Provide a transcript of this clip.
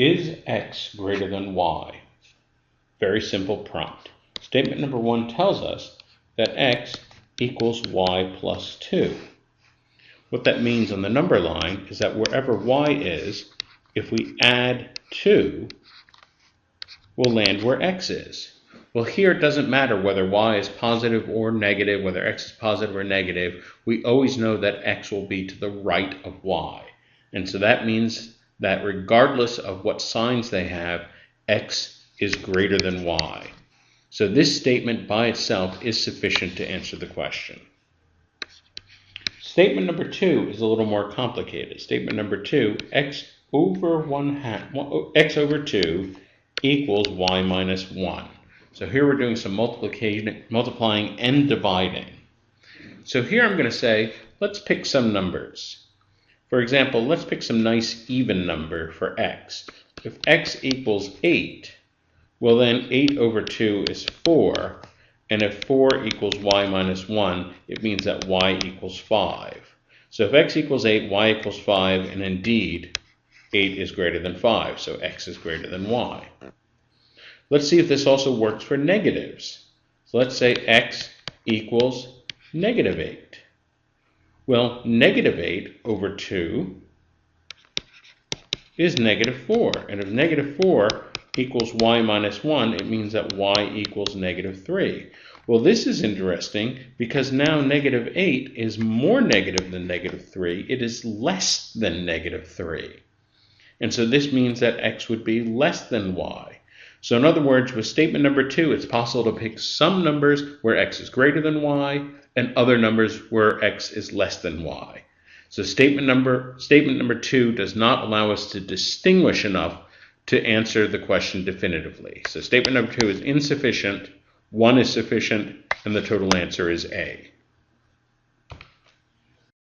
Is x greater than y? Very simple prompt. Statement number 1 tells us that x equals y plus 2. What that means on the number line is that wherever y is, if we add 2, we'll land where x is. Well, here it doesn't matter whether y is positive or negative, whether x is positive or negative. We always know that x will be to the right of y. And so that means that regardless of what signs they have, x is greater than y. So this statement by itself is sufficient to answer the question. Statement number 2 is a little more complicated. Statement number 2, x over 2 equals y minus 1. So here we're doing some multiplying and dividing. So here I'm going to say, let's pick some numbers. For example, let's pick some nice even number for x. If x equals 8, well then 8 over 2 is 4. And if 4 equals y minus 1, it means that y equals 5. So if x equals 8, y equals 5, and indeed 8 is greater than 5, so x is greater than y. Let's see if this also works for negatives. So let's say x equals negative 8. Well, negative 8 over 2 is negative 4. And if negative 4 equals y minus 1, it means that y equals negative 3. Well, this is interesting because now negative 8 is more negative than negative 3. It is less than negative 3. And so this means that x would be less than y. So in other words, with statement number 2, it's possible to pick some numbers where x is greater than y and other numbers where x is less than y. So statement number 2 does not allow us to distinguish enough to answer the question definitively. So statement number 2 is insufficient, 1 is sufficient, and the total answer is A.